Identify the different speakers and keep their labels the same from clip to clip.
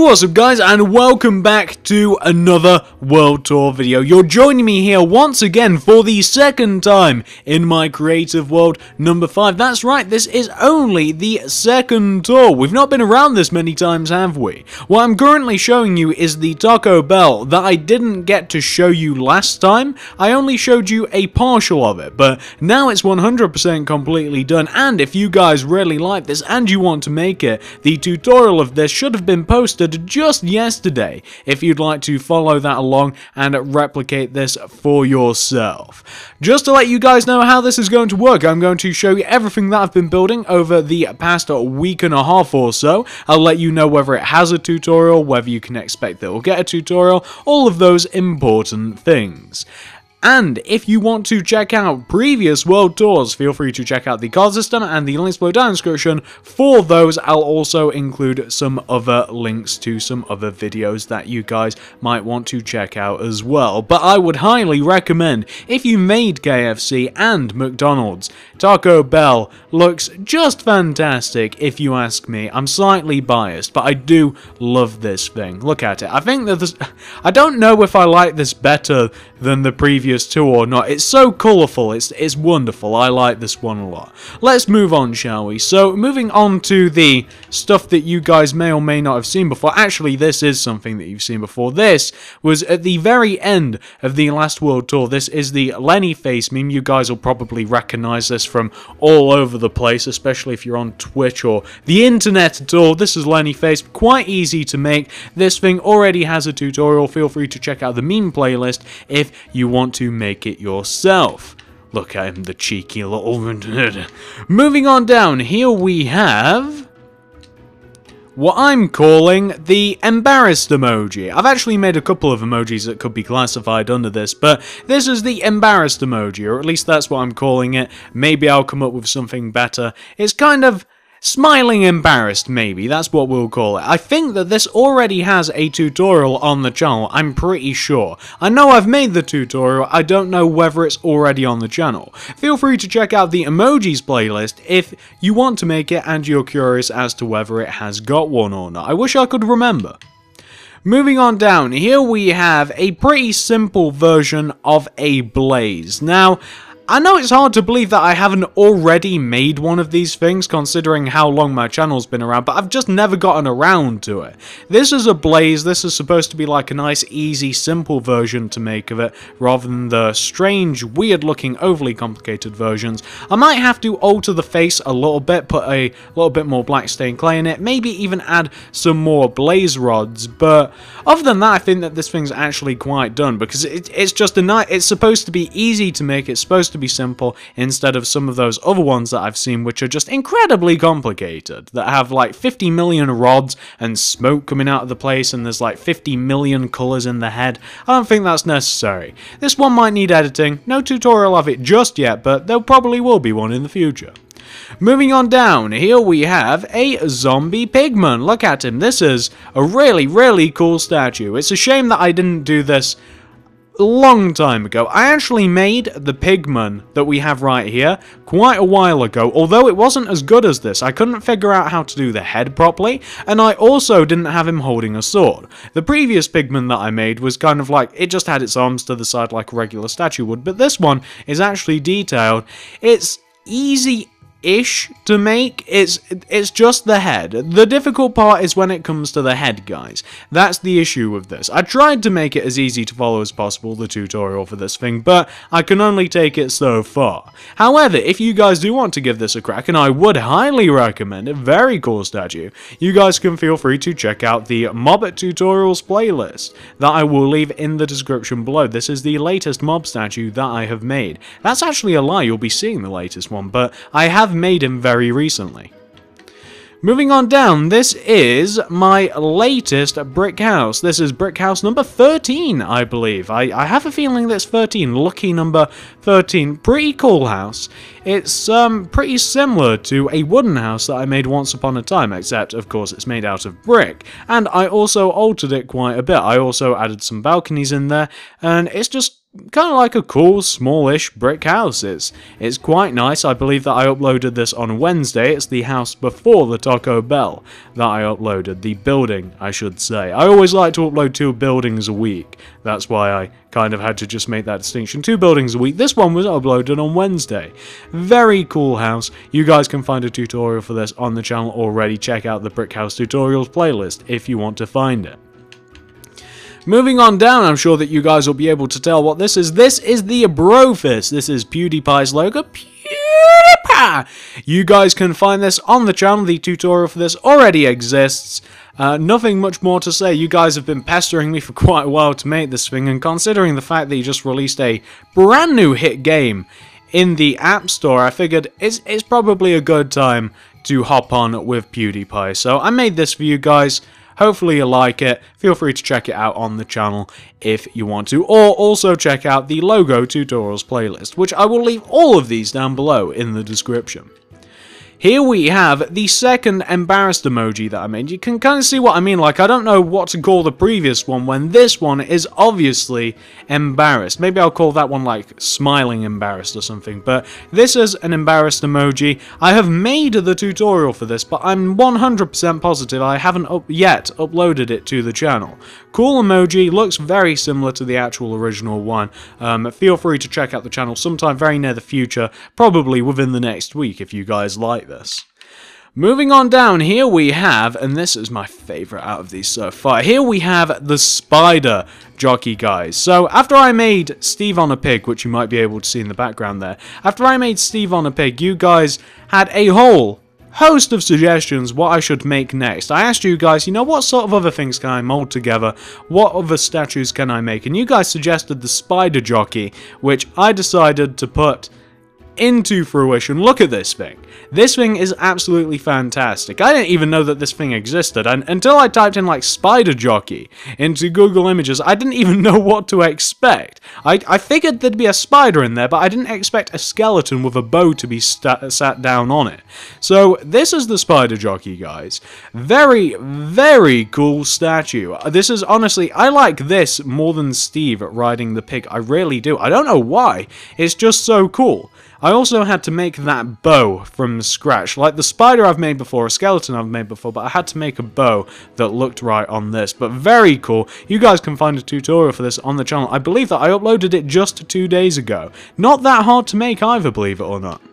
Speaker 1: What's up guys, and welcome back to another World Tour video. You're joining me here once again for the second time in my creative world number 5. That's right, this is only the second tour. We've not been around this many times, have we? What I'm currently showing you is the Taco Bell that I didn't get to show you last time. I only showed you a partial of it, but now it's 100% completely done. And if you guys really like this and you want to make it, the tutorial of this should have been posted just yesterday if you'd like to follow that along and replicate this for yourself. Just to let you guys know how this is going to work, I'm going to show you everything that I've been building over the past week and a half or so. I'll let you know whether it has a tutorial, whether you can expect that it will get a tutorial, all of those important things. And if you want to check out previous World Tours, feel free to check out the card system and the links below down in the description. For those, I'll also include some other links to some other videos that you guys might want to check out as well. But I would highly recommend, if you made KFC and McDonald's, Taco Bell looks just fantastic if you ask me. I'm slightly biased, but I do love this thing. Look at it. I think that this, I don't know if I like this better than the previous two or not. It's so colourful, it's wonderful. I like this one a lot. Let's move on, shall we? So, moving on to the stuff that you guys may or may not have seen before. Actually, this is something that you've seen before. This was at the very end of the last World Tour. This is the Lenny Face meme. You guys will probably recognise this from all over the place, especially if you're on Twitch or the internet at all. This is Lenny Face. Quite easy to make. This thing already has a tutorial. Feel free to check out the meme playlist if you want to make it yourself. Look at him, the cheeky little... Moving on down, here we have what I'm calling the embarrassed emoji. I've actually made a couple of emojis that could be classified under this, but this is the embarrassed emoji, or at least that's what I'm calling it. Maybe I'll come up with something better. It's kind of smiling embarrassed, maybe. That's what we'll call it. I think that this already has a tutorial on the channel, I'm pretty sure. I know I've made the tutorial, I don't know whether it's already on the channel. Feel free to check out the emojis playlist if you want to make it and you're curious as to whether it has got one or not. I wish I could remember. Moving on down, here we have a pretty simple version of a blaze. Now, I know it's hard to believe that I haven't already made one of these things, considering how long my channel's been around, but I've just never gotten around to it. This is a blaze. This is supposed to be like a nice, easy, simple version to make of it, rather than the strange, weird-looking, overly complicated versions. I might have to alter the face a little bit, put a little bit more black stained clay in it, maybe even add some more blaze rods, but other than that, I think that this thing's actually quite done, because it's just a nice, it's supposed to be easy to make, it's supposed to be simple, instead of some of those other ones that I've seen which are just incredibly complicated, that have like 50 million rods and smoke coming out of the place and there's like 50 million colours in the head. I don't think that's necessary. This one might need editing, no tutorial of it just yet, but there probably will be one in the future. Moving on down, here we have a zombie Pigman. Look at him, this is a really cool statue. It's a shame that I didn't do this a long time ago. I actually made the Pigman that we have right here quite a while ago, although it wasn't as good as this. I couldn't figure out how to do the head properly, and I also didn't have him holding a sword. The previous Pigman that I made was kind of like, it just had its arms to the side like a regular statue would, but this one is actually detailed. It's easy-ish to make. It's just the head. The difficult part is when it comes to the head, guys. That's the issue with this. I tried to make it as easy to follow as possible, the tutorial for this thing, but I can only take it so far. However, if you guys do want to give this a crack, and I would highly recommend it, very cool statue, you guys can feel free to check out the Mob Tutorials playlist that I will leave in the description below. This is the latest mob statue that I have made. That's actually a lie, you'll be seeing the latest one, but I have made him very recently. Moving on down, this is my latest brick house. This is brick house number 13, I believe. I have a feeling that's 13, lucky number 13. Pretty cool house. It's pretty similar to a wooden house that I made once upon a time, except of course it's made out of brick. And I also altered it quite a bit. I also added some balconies in there, and it's just kind of like a cool, smallish brick house. It's quite nice. I believe that I uploaded this on Wednesday. It's the house before the Taco Bell that I uploaded. The building, I should say. I always like to upload 2 buildings a week. That's why I kind of had to just make that distinction. 2 buildings a week. This one was uploaded on Wednesday. Very cool house. You guys can find a tutorial for this on the channel already. Check out the Brick House Tutorials playlist if you want to find it. Moving on down, I'm sure that you guys will be able to tell what this is. This is the Brofist. This is PewDiePie's logo. PewDiePie! You guys can find this on the channel. The tutorial for this already exists. Nothing much more to say. You guys have been pestering me for quite a while to make this thing, and considering the fact that you just released a brand new hit game in the App Store, I figured it's probably a good time to hop on with PewDiePie. So I made this for you guys. Hopefully you like it. Feel free to check it out on the channel if you want to, or also check out the logo tutorials playlist, which I will leave all of these down below in the description. Here we have the second embarrassed emoji that I made. You can kind of see what I mean. Like, I don't know what to call the previous one when this one is obviously embarrassed. Maybe I'll call that one like smiling embarrassed or something. But this is an embarrassed emoji. I have made the tutorial for this, but I'm 100% positive I haven't yet uploaded it to the channel. Cool emoji, looks very similar to the actual original one. Feel free to check out the channel sometime very near the future, probably within the next week if you guys like this. Moving on down, here we have, and this is my favourite out of these so far, here we have the spider jockey guys. So after I made Steve on a pig, which you might be able to see in the background there, after I made Steve on a pig, you guys had a whole host of suggestions what I should make next. I asked you guys, you know, what sort of other things can I mold together? What other statues can I make? And you guys suggested the spider jockey, which I decided to put into fruition. Look at this thing. This thing is absolutely fantastic. I didn't even know that this thing existed, and until I typed in like spider jockey into Google Images, I didn't even know what to expect. I figured there'd be a spider in there, but I didn't expect a skeleton with a bow to be sat down on it. So this is the spider jockey, guys. Very, very cool statue. This is honestly, I like this more than Steve riding the pig. I really do. I don't know why. It's just so cool. I also had to make that bow from scratch. Like the spider I've made before, a skeleton I've made before, but I had to make a bow that looked right on this. But very cool. You guys can find a tutorial for this on the channel. I believe that I uploaded it just 2 days ago. Not that hard to make either, believe it or not.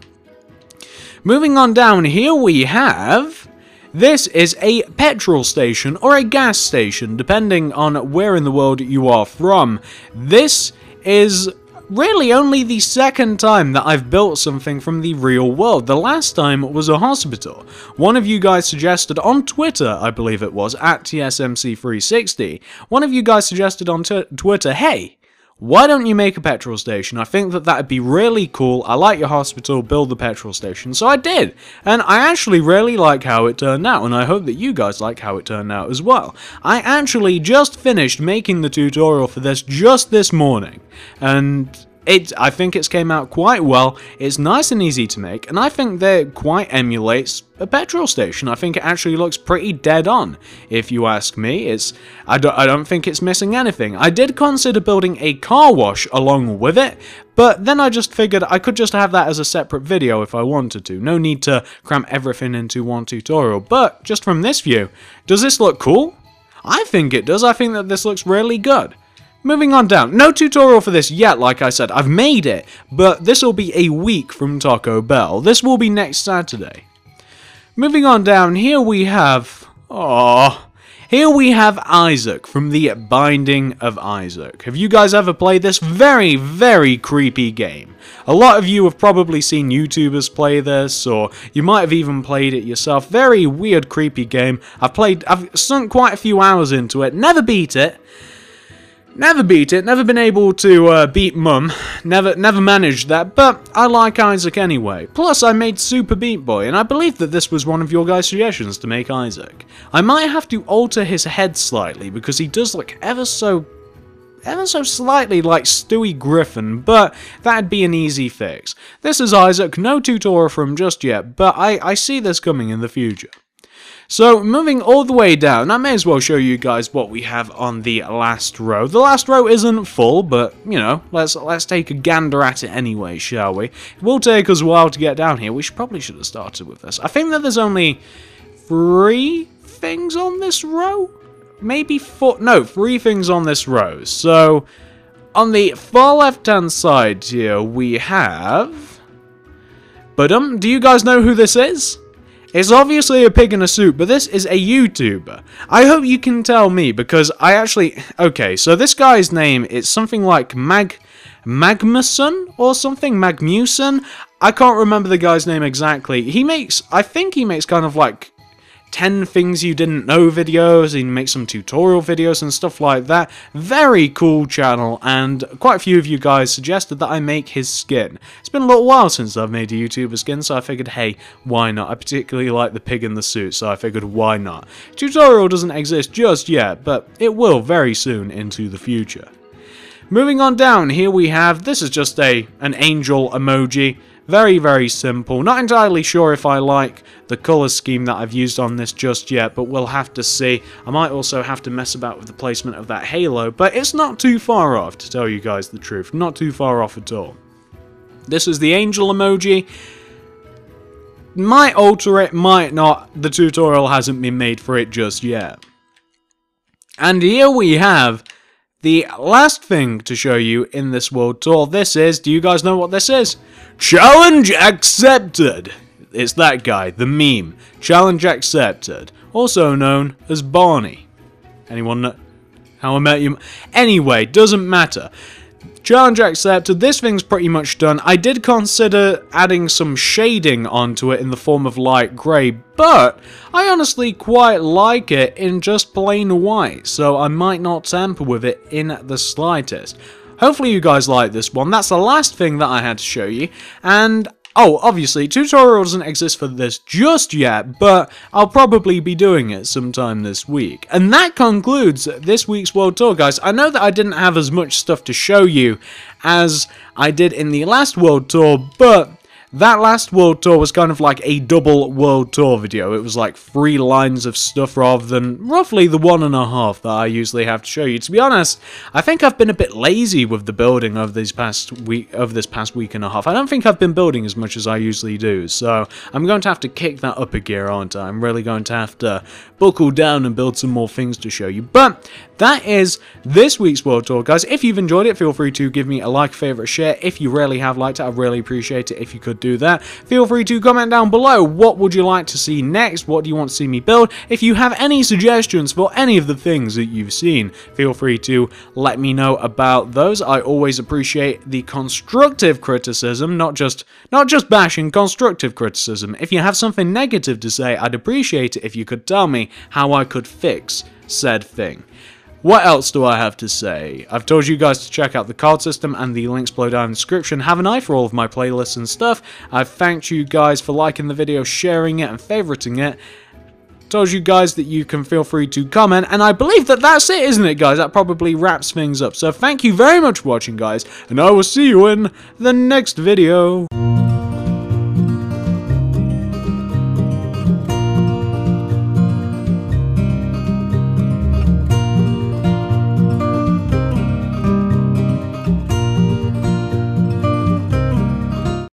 Speaker 1: Moving on down, here we have... This is a petrol station or a gas station, depending on where in the world you are from. This is really only the second time that I've built something from the real world. The last time was a hospital. One of you guys suggested on Twitter, I believe it was, at TSMC360, one of you guys suggested on Twitter, hey, why don't you make a petrol station? I think that that'd be really cool. I like your hospital, build the petrol station. So I did, and I actually really like how it turned out, and I hope that you guys like how it turned out as well. I actually just finished making the tutorial for this just this morning, and I think it's came out quite well. It's nice and easy to make, and I think that it quite emulates a petrol station. I think it actually looks pretty dead on, if you ask me. I don't think it's missing anything. I did consider building a car wash along with it, but then I just figured I could just have that as a separate video if I wanted to. No need to cram everything into one tutorial. But just from this view, does this look cool? I think it does. I think that this looks really good. Moving on down, no tutorial for this yet, like I said, I've made it, but this will be a week from Taco Bell. This will be next Saturday. Moving on down, here we have, here we have Isaac from the Binding of Isaac. Have you guys ever played this very, very creepy game? A lot of you have probably seen YouTubers play this, or you might have even played it yourself. Very weird, creepy game. I've sunk quite a few hours into it, never beat it. Never been able to beat Mum, never managed that, but I like Isaac anyway. Plus I made Super Beat Boy, and I believe that this was one of your guys' suggestions to make Isaac. I might have to alter his head slightly, because he does look ever so slightly like Stewie Griffin, but that'd be an easy fix. This is Isaac, no tutorial from just yet, but I see this coming in the future. So, moving all the way down, I may as well show you guys what we have on the last row. The last row isn't full, but, you know, let's take a gander at it anyway, shall we? It will take us a while to get down here. We probably should have started with this. I think that there's only 3 things on this row? Maybe 4? No, 3 things on this row. So, on the far left-hand side here, we have... do you guys know who this is? It's obviously a pig in a suit, but this is a YouTuber. I hope you can tell me, because I actually... Okay, so this guy's name is something like Magmuson or something? Magmuson? I can't remember the guy's name exactly. I think he makes kind of like 10 things you didn't know videos. He makes some tutorial videos and stuff like that. Very cool channel, and quite a few of you guys suggested that I make his skin. It's been a little while since I've made a YouTuber skin, so I figured, hey, why not? I particularly like the pig in the suit, so I figured, why not? Tutorial doesn't exist just yet, but it will very soon into the future. Moving on down, here we have, this is just an angel emoji. Very, very simple. Not entirely sure if I like the colour scheme that I've used on this just yet, but we'll have to see. I might also have to mess about with the placement of that halo, but it's not too far off, to tell you guys the truth. Not too far off at all. This is the angel emoji. Might alter it, might not. The tutorial hasn't been made for it just yet. And here we have the last thing to show you in this world tour. This is, do you guys know what this is? Challenge accepted! It's that guy, the meme. Challenge accepted. Also known as Barney. Anyone know How I Met You? Anyway, doesn't matter. Challenge accepted. This thing's pretty much done. I did consider adding some shading onto it in the form of light grey, but I honestly quite like it in just plain white, so I might not tamper with it in the slightest. Hopefully you guys like this one. That's the last thing that I had to show you, and oh, obviously, tutorial doesn't exist for this just yet, but I'll probably be doing it sometime this week. And that concludes this week's World Tour, guys. I know that I didn't have as much stuff to show you as I did in the last World Tour, but that last World Tour was kind of like a double World Tour video. It was like 3 lines of stuff rather than roughly the 1.5 that I usually have to show you. To be honest, I think I've been a bit lazy with the building of this past week and a half. I don't think I've been building as much as I usually do, so I'm going to have to kick that up a gear, aren't I? I'm really going to have to buckle down and build some more things to show you. But that is this week's World Tour, guys. If you've enjoyed it, feel free to give me a like, favorite, share. If you really have liked it, I'd really appreciate it if you could do that. Feel free to comment down below. What would you like to see next? What do you want to see me build? If you have any suggestions for any of the things that you've seen, feel free to let me know about those. I always appreciate the constructive criticism, not just bashing, constructive criticism. If you have something negative to say, I'd appreciate it if you could tell me how I could fix said thing. What else do I have to say? I've told you guys to check out the card system and the links below down in the description. Have an eye for all of my playlists and stuff. I've thanked you guys for liking the video, sharing it, and favoriting it. Told you guys that you can feel free to comment, and I believe that that's it, isn't it, guys? That probably wraps things up. So thank you very much for watching, guys, and I will see you in the next video.